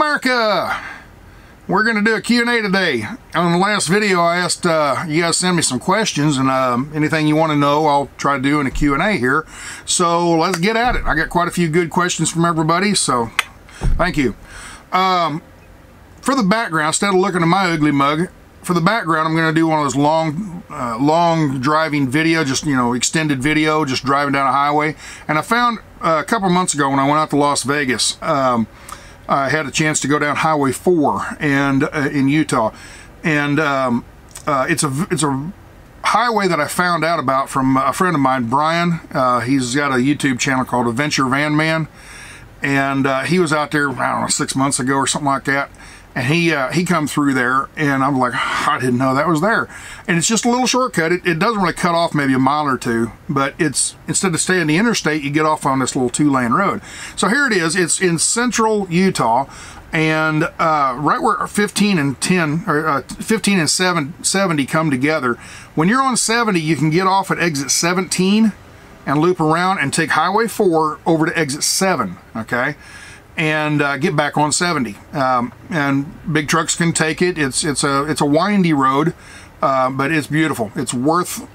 America! We're going to do a Q&A today. On the last video, I asked you guys to send me some questions, and anything you want to know, I'll try to do in a Q&A here. So let's get at it. I got quite a few good questions from everybody, so thank you. For the background, instead of looking at my ugly mug, for the background, I'm going to do one of those long driving video, just, you know, extended video, just driving down a highway. And I found a couple months ago when I went out to Las Vegas, I had a chance to go down Highway 4 and in Utah, and it's a highway that I found out about from a friend of mine, Brian. He's got a YouTube channel called Adventure Van Man, and he was out there, I don't know, 6 months ago or something like that. And he come through there, and I'm like, I didn't know that was there. And it's just a little shortcut. It doesn't really cut off maybe a mile or two, but it's, instead of staying the interstate, you get off on this little 2-lane road. So here it is. It's in central Utah, and right where 15 and 10, or 15 and 70 come together. When you're on 70, you can get off at exit 17 and loop around and take Highway 4 over to exit 7, okay? And get back on 70, and big trucks can take it. It's a windy road, but it's beautiful. It's worth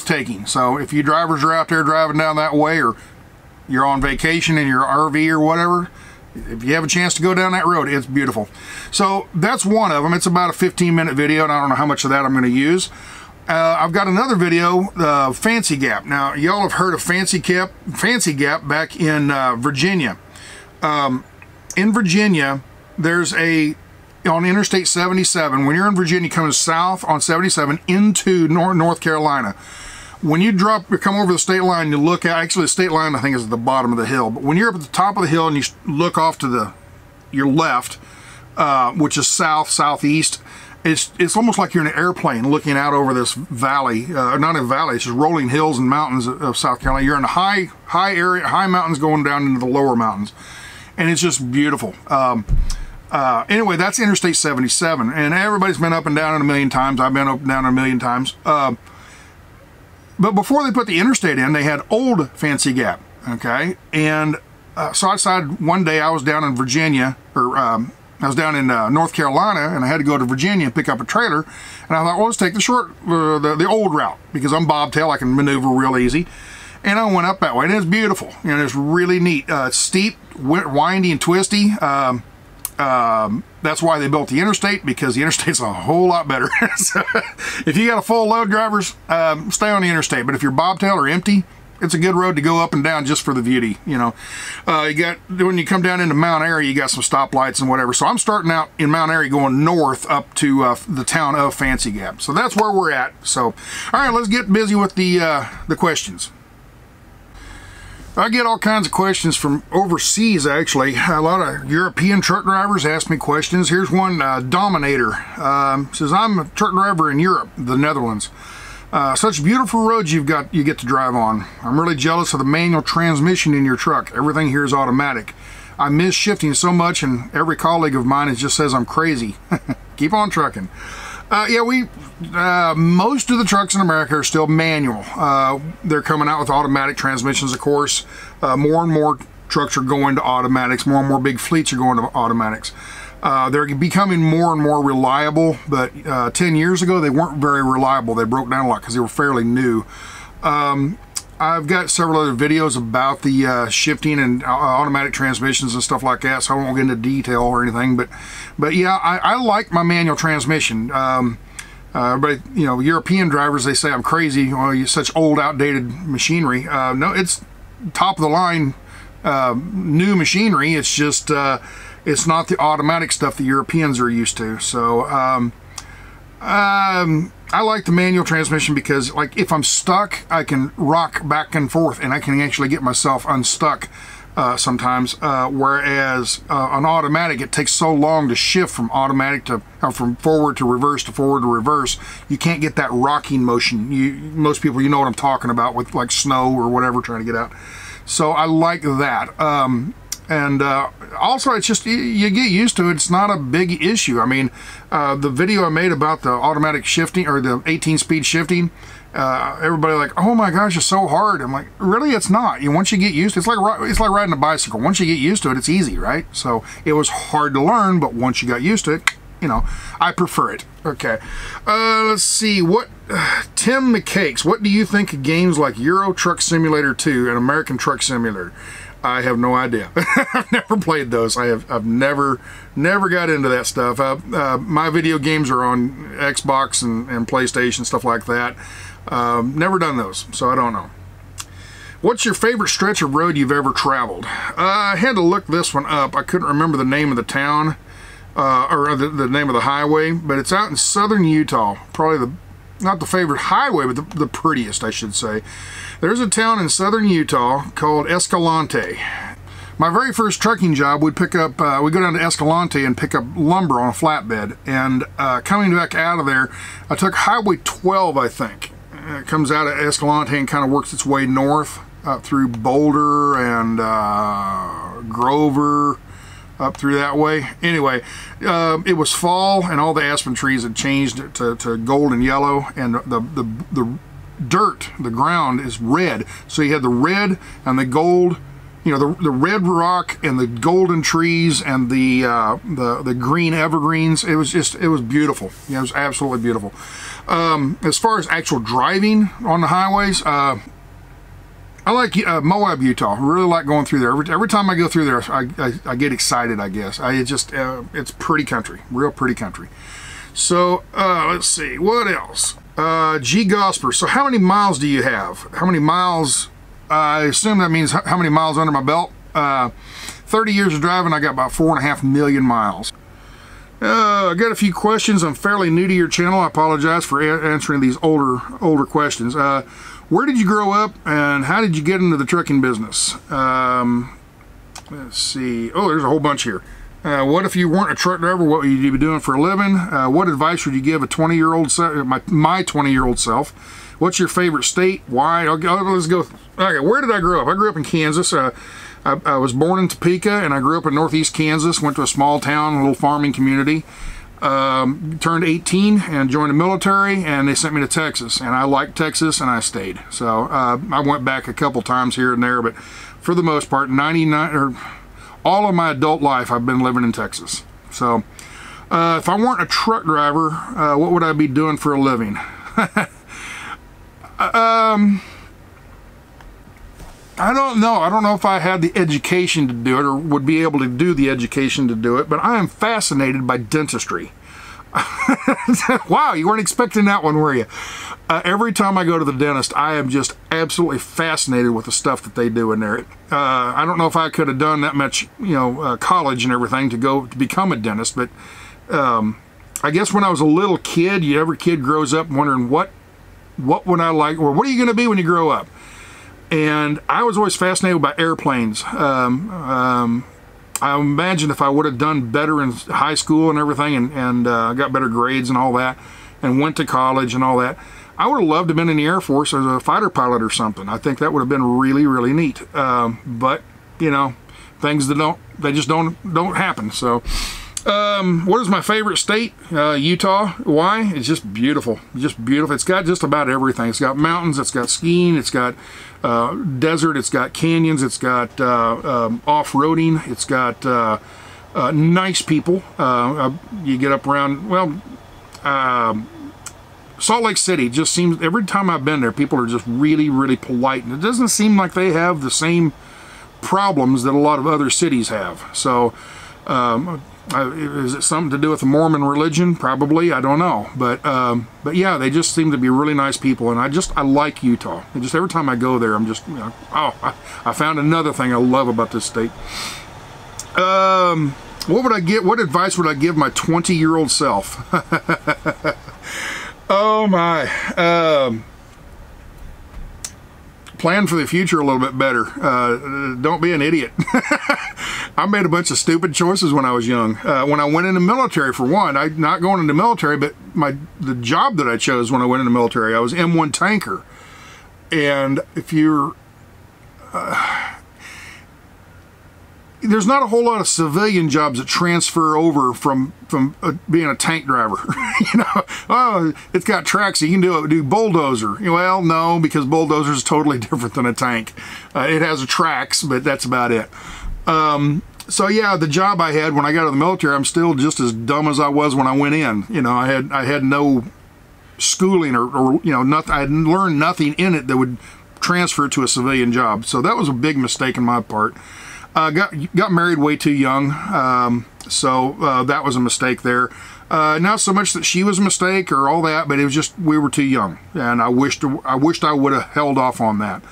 taking. So if you drivers are out there driving down that way, or you're on vacation in your RV or whatever, if you have a chance to go down that road, it's beautiful. So that's one of them. It's about a 15-minute video, and I don't know how much of that I'm going to use. I've got another video, Fancy Gap. Now, y'all have heard of Fancy Gap back in Virginia. In Virginia, there's on Interstate 77, when you're in Virginia coming south on 77 into North Carolina, when you come over the state line, you look at, actually the state line I think is at the bottom of the hill, but when you're up at the top of the hill and you look off to your left, which is southeast, it's almost like you're in an airplane looking out over this valley, not a valley, it's just rolling hills and mountains of South Carolina. You're in a high area, high mountains going down into the lower mountains. And it's just beautiful. Anyway, that's Interstate 77. And everybody's been up and down it a million times. I've been up and down it a million times. But before they put the interstate in, they had Old Fancy Gap, okay? And so I decided one day I was down in Virginia, or I was down in North Carolina, and I had to go to Virginia and pick up a trailer. And I thought, well, let's take the old route, because I'm bobtail, I can maneuver real easy. And I went up that way, and it's beautiful, and it's really neat. It's steep, windy, and twisty. That's why they built the interstate, because the interstate's a whole lot better. So if you got a full load, drivers, stay on the interstate. But if you're bobtail or empty, it's a good road to go up and down just for the beauty, you know. When you come down into Mount Airy, you got some stoplights and whatever. So I'm starting out in Mount Airy going north up to the town of Fancy Gap. So that's where we're at. So, all right, let's get busy with the questions. I get all kinds of questions from overseas, actually. A lot of European truck drivers ask me questions. Here's one, Dominator. Says, I'm a truck driver in Europe, the Netherlands. Such beautiful roads you get to drive on. I'm really jealous of the manual transmission in your truck. Everything here is automatic. I miss shifting so much, and every colleague of mine just says I'm crazy. Keep on trucking. Yeah, most of the trucks in America are still manual. They're coming out with automatic transmissions, of course. More and more trucks are going to automatics. More and more big fleets are going to automatics. They're becoming more and more reliable, but 10 years ago they weren't very reliable. They broke down a lot because they were fairly new. I've got several other videos about the shifting and automatic transmissions and stuff like that, so I won't get into detail or anything. But yeah, I like my manual transmission. But you know, European drivers, they say I'm crazy. Well, you're such old, outdated machinery. No, it's top of the line new machinery. It's just it's not the automatic stuff the Europeans are used to. So I like the manual transmission because, like, if I'm stuck, I can rock back and forth, and I can actually get myself unstuck sometimes. Whereas on automatic, it takes so long to shift from automatic to from forward to reverse to forward to reverse. You can't get that rocking motion. Most people, you know what I'm talking about with like snow or whatever trying to get out. So I like that. And also, it's just, you get used to it. It's not a big issue. I mean, the video I made about the automatic shifting, or the 18-speed shifting, everybody like, oh my gosh, it's so hard. I'm like, really? It's not. Once you get used to it, it's like riding a bicycle. Once you get used to it, it's easy, right? So it was hard to learn, but once you got used to it, I prefer it. Okay. Let's see. Tim McCakes, what do you think of games like Euro Truck Simulator 2 and American Truck Simulator? I have no idea. I've never played those. I've never got into that stuff. My video games are on Xbox and PlayStation, stuff like that. Never done those, so I don't know. What's your favorite stretch of road you've ever traveled? I had to look this one up. I couldn't remember the name of the town, or the name of the highway, but it's out in southern Utah. Probably not the favorite highway, but the prettiest, I should say. There's a town in southern Utah called Escalante. My very first trucking job, we'd go down to Escalante and pick up lumber on a flatbed. And coming back out of there, I took Highway 12, I think. It comes out of Escalante and kind of works its way north up through Boulder and Grover, up through that way. Anyway, it was fall and all the aspen trees had changed to gold and yellow, and the dirt, the ground is red. So you had the red and the gold, the red rock and the golden trees and the green evergreens. It was beautiful. Yeah, it was absolutely beautiful. As far as actual driving on the highways, I like Moab, Utah. I really like going through there. Every time I go through there, I get excited, I guess. It's pretty country, real pretty country. So, let's see, what else? G. Gosper, so how many miles do you have? How many miles? I assume that means how many miles under my belt? 30 years of driving, I got about 4.5 million miles. I got a few questions. I'm fairly new to your channel. I apologize for answering these older questions. Where did you grow up, and how did you get into the trucking business? Let's see. Oh, there's a whole bunch here. What if you weren't a truck driver? What would you be doing for a living? What advice would you give a 20-year-old my 20-year-old self? What's your favorite state? Why? Let's go. Okay, where did I grow up? I grew up in Kansas. I was born in Topeka, and I grew up in northeast Kansas. Went to a small town, a little farming community. Turned 18 and joined the military, and they sent me to Texas, and I liked Texas, and I stayed. So I went back a couple times here and there, but for the most part, all of my adult life, I've been living in Texas. So if I weren't a truck driver, what would I be doing for a living? I don't know. I don't know if I had the education to do it or would be able to do the education to do it, but I am fascinated by dentistry. Wow, you weren't expecting that one, were you? Every time I go to the dentist, I am just absolutely fascinated with the stuff that they do in there. I don't know if I could have done that much, college and everything to become a dentist, but I guess when I was a little kid, every kid grows up wondering what would I like, or what are you going to be when you grow up? And I was always fascinated by airplanes. I imagine if I would have done better in high school and everything, and got better grades and all that, and went to college and all that, I would have loved to have been in the Air Force as a fighter pilot or something. I think that would have been really, really neat. But things that just don't happen. So, what is my favorite state? Utah. Why? It's just beautiful. Just beautiful. It's got just about everything. It's got mountains. It's got skiing. It's got desert. It's got canyons. It's got off-roading. It's got nice people. You get up around, well, Salt Lake City just seems, every time I've been there, people are just really, really polite. And it doesn't seem like they have the same problems that a lot of other cities have. So, is it something to do with the Mormon religion? Probably, I don't know. But yeah, they just seem to be really nice people, and I like Utah. And just every time I go there, I'm just, I found another thing I love about this state. What advice would I give my 20-year-old self? Oh my. Plan for the future a little bit better. Don't be an idiot. I made a bunch of stupid choices when I was young. When I went in the military, for one, not going into the military, but the job that I chose when I went in the military, I was M1 tanker. And if you're, there's not a whole lot of civilian jobs that transfer over from being a tank driver. You know, oh, it's got tracks, so you can do bulldozer. Well, no, because bulldozer is totally different than a tank. It has tracks, but that's about it. So yeah, the job I had when I got out of the military, I'm still just as dumb as I was when I went in. You know, I had no schooling or you know, nothing. I had learned nothing in it that would transfer to a civilian job. So that was a big mistake on my part. Got married way too young, so that was a mistake there. Not so much that she was a mistake or all that, but it was just we were too young, and I wished I would have held off on that.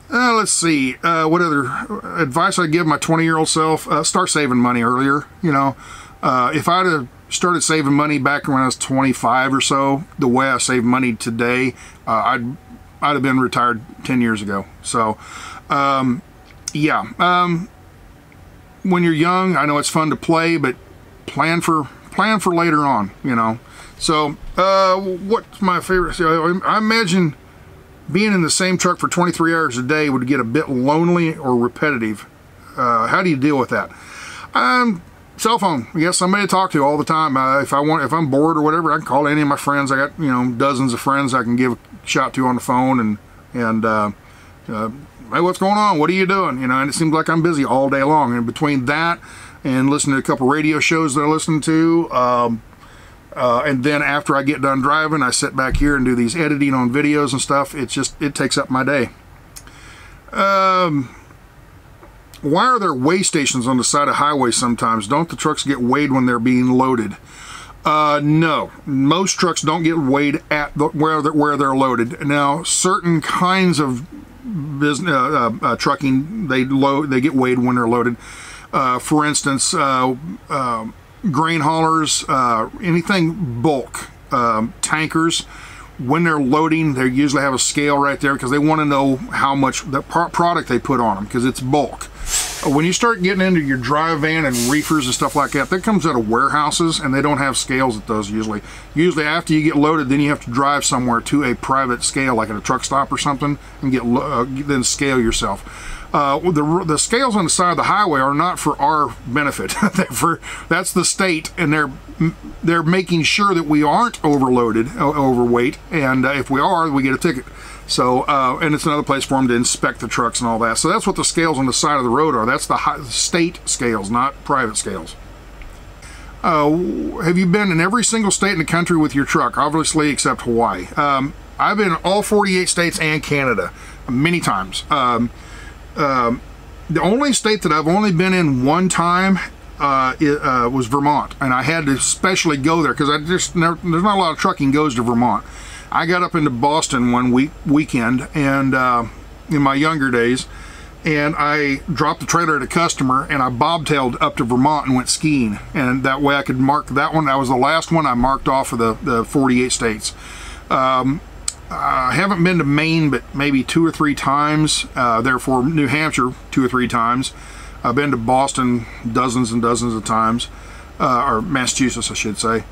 Let's see, what other advice I'd give my 20-year-old self? Start saving money earlier. You know, if I'd have started saving money back when I was 25 or so, the way I save money today, I'd have been retired 10 years ago. So. Yeah, when you're young, I know it's fun to play, but plan for later on, you know. So, what's my favorite? I imagine being in the same truck for 23 hours a day would get a bit lonely or repetitive. How do you deal with that? Cell phone. I guess somebody to talk to all the time. If I'm bored or whatever, I can call any of my friends. I got, you know, dozens of friends I can give a shout to on the phone and hey, what's going on? What are you doing? You know, and it seems like I'm busy all day long. And between that and listening to a couple radio shows that I listen to, and then after I get done driving, I sit back here and do these editing on videos and stuff. It takes up my day. Why are there weigh stations on the side of highways sometimes? Don't the trucks get weighed when they're being loaded? No, most trucks don't get weighed at where they're loaded. Now, certain kinds of business trucking, they get weighed when they're loaded. For instance, grain haulers, anything bulk, tankers, when they're loading, they usually have a scale right there because they want to know how much the product they put on them because it's bulk. When you start getting into your dry van and reefers and stuff like that, that comes out of warehouses and they don't have scales at those usually. Usually after you get loaded, then you have to drive somewhere to a private scale, like at a truck stop or something, and then scale yourself. The scales on the side of the highway are not for our benefit. That's the state, and they're making sure that we aren't overweight, and if we are, we get a ticket. So, and it's another place for them to inspect the trucks and all that. So that's what the scales on the side of the road are. That's the state scales, not private scales. Have you been in every single state in the country with your truck? Obviously, except Hawaii. I've been in all 48 states and Canada many times. The only state that I've only been in one time was Vermont, and I had to specially go there because there's not a lot of trucking goes to Vermont. I got up into Boston one weekend, and in my younger days, and I dropped the trailer at a customer, and I bobtailed up to Vermont and went skiing, and that way I could mark that one. That was the last one I marked off of the 48 states. I haven't been to Maine but maybe 2 or 3 times, therefore New Hampshire 2 or 3 times. I've been to Boston dozens and dozens of times, or Massachusetts I should say.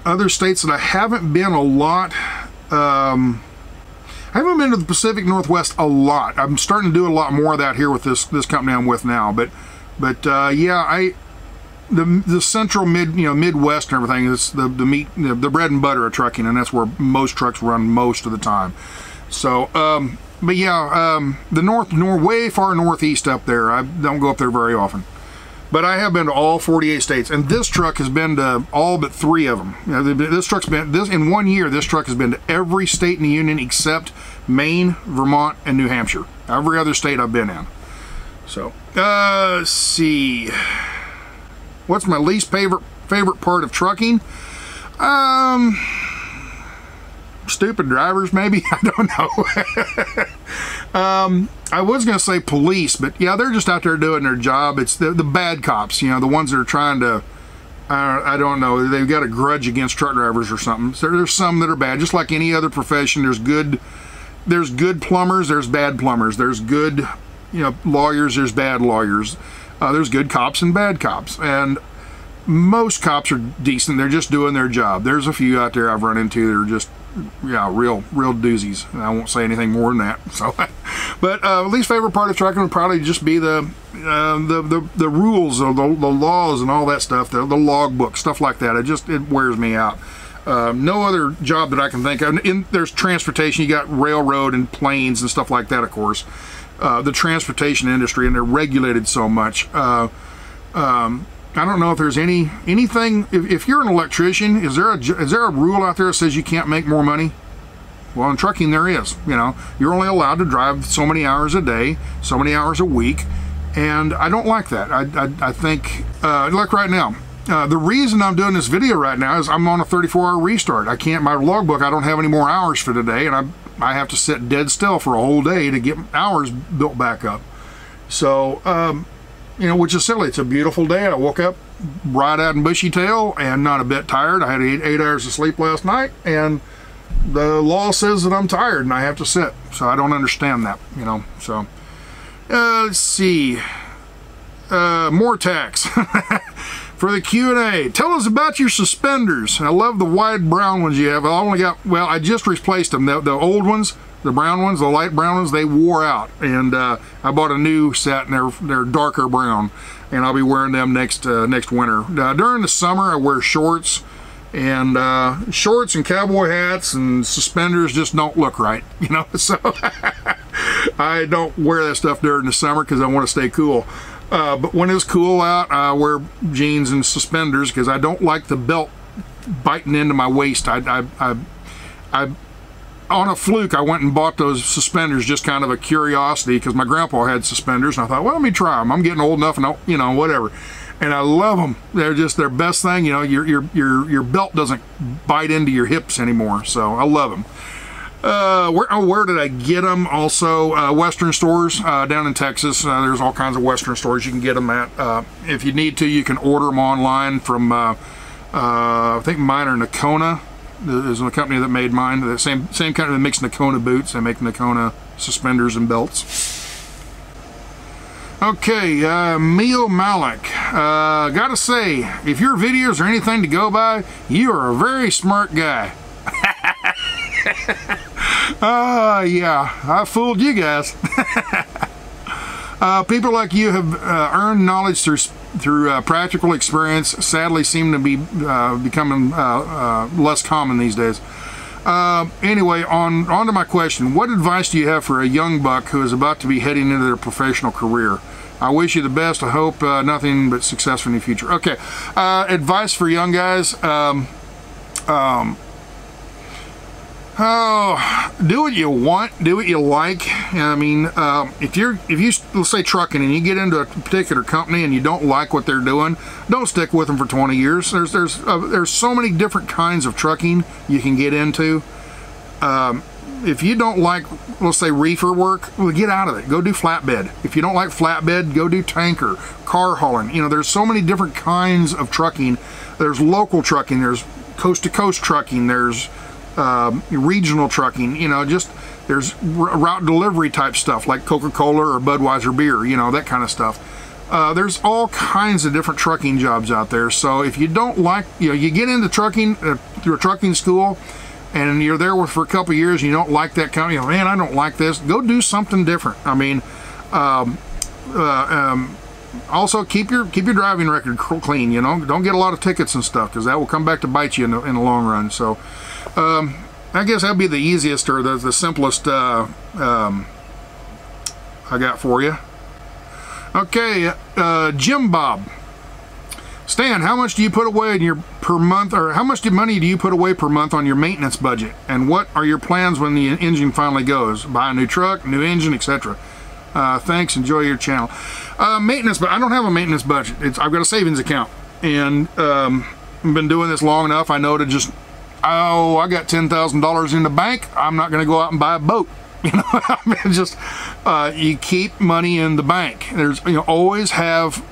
Other states that I haven't been a lot, I haven't been to the Pacific Northwest a lot. I'm starting to do a lot more of that here with this company I'm with now. But yeah, the central Midwest and everything is the bread and butter of trucking, and that's where most trucks run most of the time. So, but yeah, the way far northeast up there, I don't go up there very often. But I have been to all 48 states, and this truck has been to all but 3 of them. You know, this truck's been, in 1 year, this truck has been to every state in the union except Maine, Vermont, and New Hampshire. Every other state I've been in. So, let's see. What's my least favorite part of trucking? Stupid drivers, maybe? I don't know. I was going to say police, but yeah, they're just out there doing their job. It's the bad cops, you know, the ones that are trying to, I don't know, they've got a grudge against truck drivers or something. So there's some that are bad, just like any other profession. There's good plumbers, there's bad plumbers. There's good, lawyers, there's bad lawyers. There's good cops and bad cops. And most cops are decent. They're just doing their job. There's a few out there I've run into that are just, yeah, real doozies. And I won't say anything more than that. So, But least favorite part of trucking would probably just be the rules or the laws and all that stuff, the logbook, stuff like that. It wears me out. No other job that I can think of. There's transportation. You got railroad and planes and stuff like that, of course. The transportation industry, and they're regulated so much. I don't know if there's anything. If you're an electrician, is there a rule out there that says you can't make more money? Well, in trucking there is. You know, you're only allowed to drive so many hours a day, so many hours a week, and I don't like that. I think like right now. The reason I'm doing this video right now is I'm on a 34-hour restart. I can't, my logbook, I don't have any more hours for today, and I have to sit dead still for a whole day to get hours built back up. So, you know, which is silly. It's a beautiful day. I woke up bright-eyed and bushy-tailed and not a bit tired. I had 8 hours of sleep last night, and the law says that I'm tired and I have to sit. So I don't understand that, you know. So, let's see. More tax. For the Q&A, tell us about your suspenders. I love the wide brown ones you have. I only got, well, I just replaced them. The old ones, the brown ones, the light brown ones, they wore out. And I bought a new set, and they're darker brown. And I'll be wearing them next winter. During the summer, I wear shorts. And shorts and cowboy hats and suspenders just don't look right, you know. So I don't wear that stuff during the summer because I want to stay cool. But when it's cool out, I wear jeans and suspenders because I don't like the belt biting into my waist. On a fluke, I went and bought those suspenders, just kind of a curiosity, because my grandpa had suspenders, and I thought, well, let me try them. I'm getting old enough, and you know, whatever. And I love them. They're just their best thing. You know, your belt doesn't bite into your hips anymore. So I love them. Where did I get them? Also, Western stores down in Texas. There's all kinds of Western stores you can get them at. If you need to, you can order them online from, I think mine are Nakona. There's a company that made mine. The same company that makes Nakona boots. They make Nakona suspenders and belts. Okay, Mio Malik. Gotta say, if your videos are anything to go by, you are a very smart guy. Yeah, I fooled you guys. People like you have earned knowledge through practical experience. Sadly, seem to be becoming less common these days. Anyway, on to my question. What advice do you have for a young buck who is about to be heading into their professional career? I wish you the best. I hope nothing but success in the future. Okay, advice for young guys. Oh, do what you want, do what you like. I mean, if you let's say trucking, and you get into a particular company and you don't like what they're doing, don't stick with them for 20 years. There's so many different kinds of trucking you can get into. If you don't like, let's say, reefer work, well, get out of it. Go do flatbed. If you don't like flatbed, go do tanker, car hauling. You know, there's so many different kinds of trucking. There's local trucking. There's coast-to-coast trucking. There's regional trucking. You know, just there's route delivery type stuff like Coca-Cola or Budweiser beer. You know, that kind of stuff. There's all kinds of different trucking jobs out there. So if you don't like, you know, you get into trucking through a trucking school, and you're there for a couple of years, and you don't like that company, man, I don't like this, go do something different. I mean, also keep your driving record clean, you know, don't get a lot of tickets and stuff, because that will come back to bite you in the long run. So I guess that'd be the easiest or the simplest I got for you. Okay, Jim Bob. Stan, how much do you put away in your per month, or how much money do you put away per month on your maintenance budget? And what are your plans when the engine finally goes? Buy a new truck, new engine, etc. Thanks, enjoy your channel. Maintenance, but I don't have a maintenance budget. I've got a savings account, and I've been doing this long enough. I know to just, oh, I got $10,000 in the bank. I'm not going to go out and buy a boat. You know, I mean, just you keep money in the bank. There's, you know, always have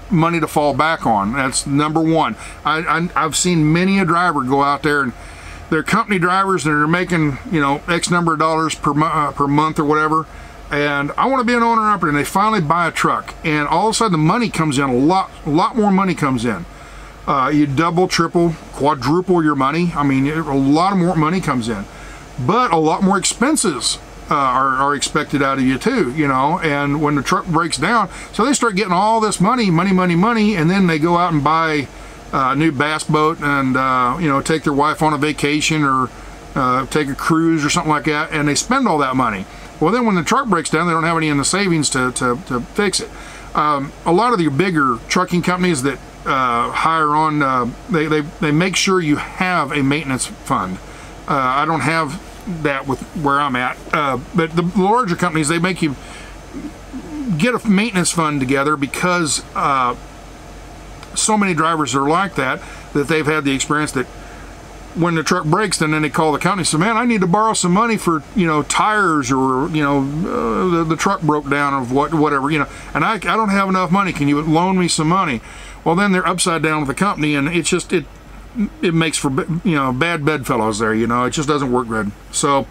money to fall back on. That's number one. I've seen many a driver go out there, and they're company drivers that are making, you know, X number of dollars per month or whatever, and I want to be an owner operator, and they finally buy a truck, and all of a sudden the money comes in, a lot more money comes in. You double, triple, quadruple your money. I mean, a lot more money comes in, but a lot more expenses are expected out of you too, you know. And when the truck breaks down, so they start getting all this money, and then they go out and buy a new bass boat and you know, take their wife on a vacation or take a cruise or something like that, and they spend all that money. Well, then when the truck breaks down, they don't have any in the savings to fix it. A lot of the bigger trucking companies that hire on, they make sure you have a maintenance fund. I don't have that with where I'm at, but the larger companies, they make you get a maintenance fund together because so many drivers are like that they've had the experience that when the truck breaks, then they call the company and say, man, I need to borrow some money for, you know, tires, or, you know, the truck broke down, or whatever, you know, and I don't have enough money. Can you loan me some money? Well, then they're upside down with the company, and it's just, it makes for, you know, bad bedfellows there, you know. It just doesn't work good. So,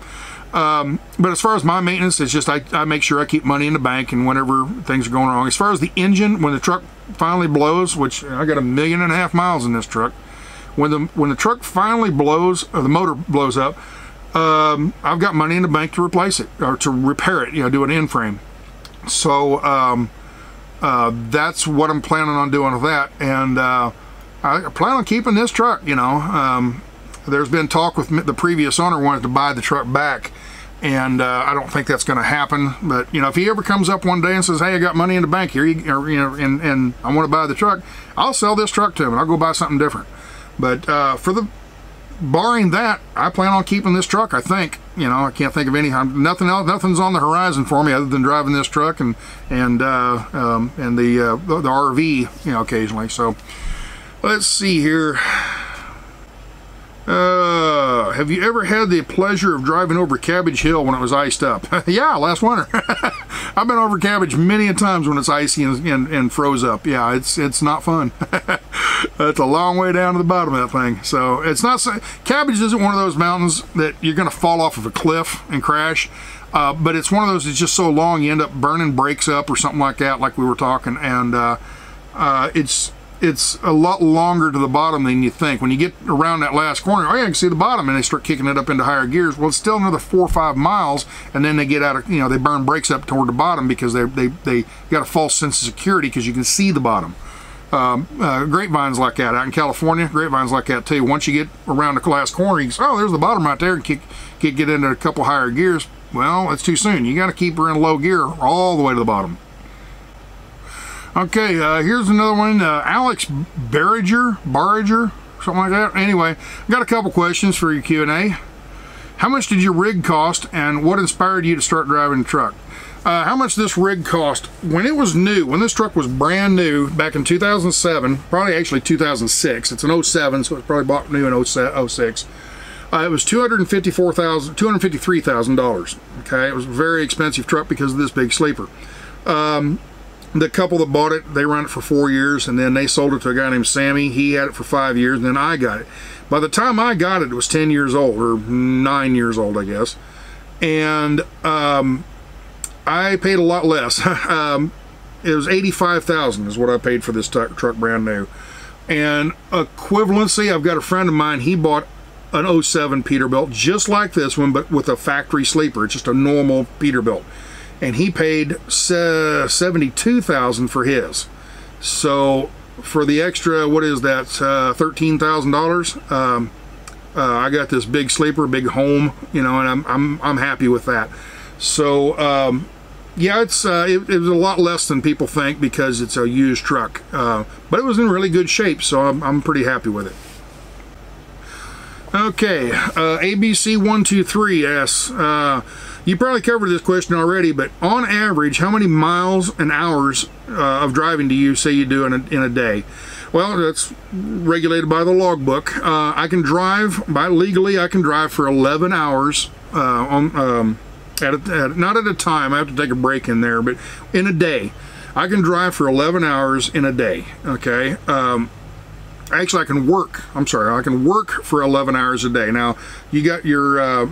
but as far as my maintenance, it's just I make sure I keep money in the bank, and whenever things are going wrong. As far as the engine, when the truck finally blows, which I got 1.5 million miles in this truck, when the truck finally blows, or the motor blows up, I've got money in the bank to replace it, or to repair it, you know, do an end frame. So that's what I'm planning on doing with that, and I plan on keeping this truck, you know. There's been talk with the previous owner wanted to buy the truck back, and I don't think that's going to happen. But, you know, if he ever comes up one day and says, hey, I got money in the bank here, you know, and I want to buy the truck, I'll sell this truck to him, and I'll go buy something different. But barring that, I plan on keeping this truck, I think. You know, I can't think of any, nothing else, nothing's on the horizon for me other than driving this truck and the RV, you know, occasionally. So let's see here. Have you ever had the pleasure of driving over Cabbage Hill when it was iced up? Yeah, last winter. I've been over Cabbage many a times when it's icy and froze up. Yeah, it's not fun. It's a long way down to the bottom of that thing. So it's not so, Cabbage isn't one of those mountains that you're going to fall off of a cliff and crash. But it's one of those that's just so long you end up burning brakes up or something like that, like we were talking. And it's a lot longer to the bottom than you think. When you get around that last corner, oh yeah, I can see the bottom, and they start kicking it up into higher gears. Well, it's still another 4 or 5 miles, and then they get out of, you know, they burn brakes up toward the bottom because they got a false sense of security because you can see the bottom. Grapevines like that out in California, grapevines like that too. Once you get around the last corner, you go, oh, there's the bottom right there, and get into a couple higher gears. Well, it's too soon. You got to keep her in low gear all the way to the bottom. Okay, here's another one. Alex Barriger, something like that. Anyway, I got a couple questions for your Q&A. How much did your rig cost, and what inspired you to start driving the truck? How much this rig cost when it was new, when this truck was brand new back in 2007, probably actually 2006. It's an 07, so it's probably bought new in 06. It was $253,000. Okay, it was a very expensive truck because of this big sleeper. The couple that bought it, they ran it for 4 years, and then they sold it to a guy named Sammy. He had it for 5 years, and then I got it. By the time I got it, it was 10 years old, or 9 years old, I guess. And I paid a lot less. It was $85,000 is what I paid for this truck brand new. And equivalency, I've got a friend of mine, he bought an 07 Peterbilt, just like this one, but with a factory sleeper. It's just a normal Peterbilt. And he paid $72,000 for his. So for the extra, what is that, $13,000? I got this big sleeper, big home, you know, and I'm happy with that. So yeah, it was a lot less than people think because it's a used truck, but it was in really good shape, so I'm pretty happy with it. Okay, ABC123 asks, you probably covered this question already, but on average, how many miles and hours of driving do you say you do in a day? Well, that's regulated by the logbook. I can drive, legally, I can drive for 11 hours, not at a time, I have to take a break in there, but in a day. I can drive for 11 hours in a day, okay? Actually, I can work for 11 hours a day. Now, you got your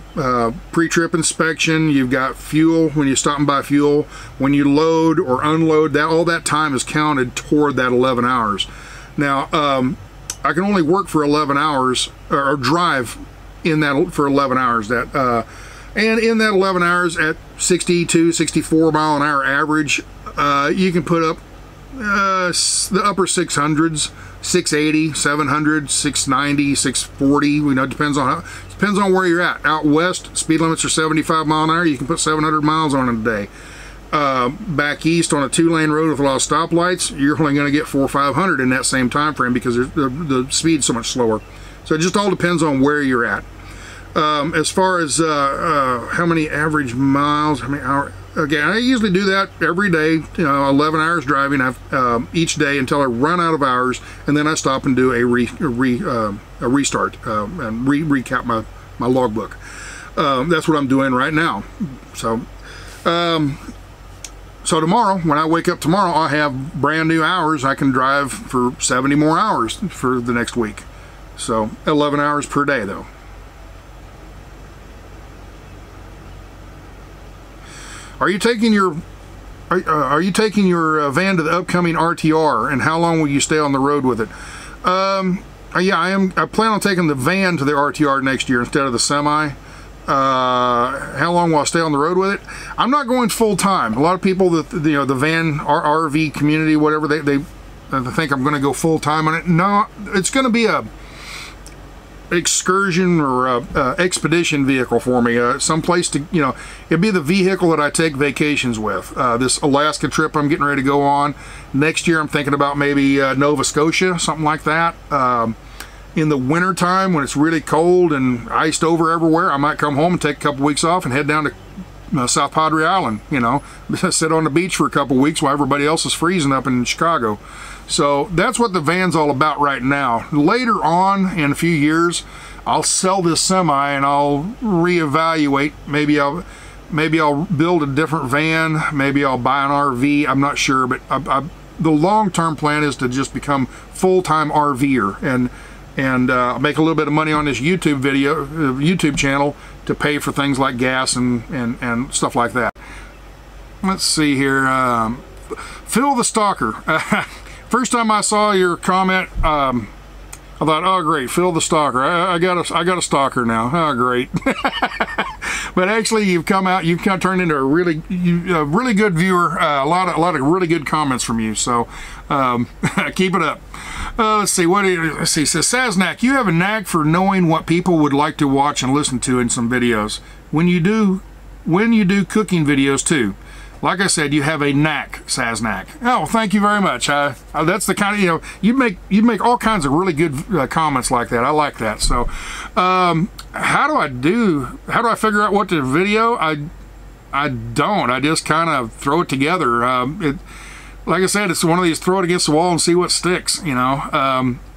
pre-trip inspection, you've got fuel, when you stop and buy fuel, when you load or unload, all that time is counted toward that 11 hours. Now, I can only work for 11 hours, or drive in that for 11 hours. That And in that 11 hours at 62, 64 mile an hour average, you can put up the upper 600s, 680, 700, 690, 640. You know, depends on where you're at. Out west, speed limits are 75 mile an hour. You can put 700 miles on in a day. Back east on a 2-lane road with a lot of stoplights, you're only going to get 400 or 500 in that same time frame because the speed's so much slower. So it just all depends on where you're at. As far as how many average miles, how many hours, again, I usually do that every day. You know, 11 hours driving each day until I run out of hours, and then I stop and do a restart and recap my logbook. That's what I'm doing right now. So tomorrow, when I wake up tomorrow, I'll have brand new hours. I can drive for 70 more hours for the next week. So 11 hours per day though. Are you taking your van to the upcoming RTR, and how long will you stay on the road with it? Yeah, I plan on taking the van to the RTR next year instead of the semi. How long will I stay on the road with it? I'm not going full time. A lot of people that, you know, the van RV community, whatever, they think I'm going to go full time on it. No, it's going to be a excursion or a expedition vehicle for me. Someplace to, you know, it'd be the vehicle that I take vacations with. This Alaska trip I'm getting ready to go on next year, I'm thinking about maybe Nova Scotia, something like that. In the winter time when it's really cold and iced over everywhere, I might come home and take a couple weeks off and head down to South Padre Island, you know, sit on the beach for a couple weeks while everybody else is freezing up in Chicago. So that's what the van's all about right now. Later on in a few years, I'll sell this semi and I'll reevaluate. Maybe I'll build a different van. Maybe I'll buy an RV. I'm not sure, but the long-term plan is to just become full-time RVer and make a little bit of money on this YouTube channel to pay for things like gas and stuff like that. Let's see here. Phil the Stalker. First time I saw your comment, I thought, oh great, Phil the Stalker. I got a stalker now. Oh great. But actually, you've kind of turned into a really good viewer. A lot of really good comments from you. So keep it up. Let's see. Let's see. Says Sasnak, you have a knack for knowing what people would like to watch and listen to in some videos. When you do cooking videos too. Like I said, you have a knack, Sasnak. Oh, thank you very much. That's the kind of, you know, you make all kinds of really good comments like that. I like that. So, how do I figure out what to video? I don't. I just kind of throw it together. Like I said, it's one of these throw it against the wall and see what sticks, you know.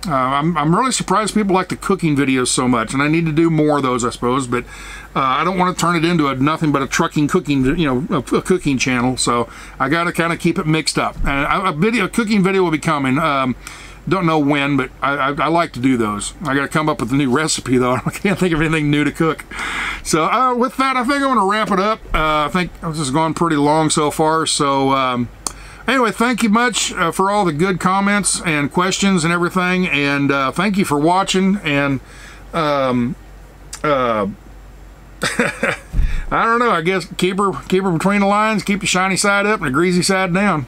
I'm really surprised people like the cooking videos so much, and I need to do more of those, I suppose, but I don't want to turn it into nothing but a trucking cooking, you know, a cooking channel, so I got to kind of keep it mixed up. And a cooking video will be coming. Don't know when, but I like to do those. I got to come up with a new recipe, though. I can't think of anything new to cook. So with that, I think I'm going to wrap it up. I think this has gone pretty long so far, so anyway, thank you much for all the good comments and questions and everything, and thank you for watching. And I don't know, I guess keep her between the lines, keep the shiny side up and the greasy side down.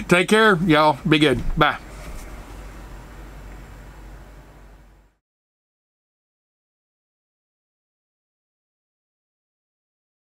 Take care, y'all. Be good. Bye.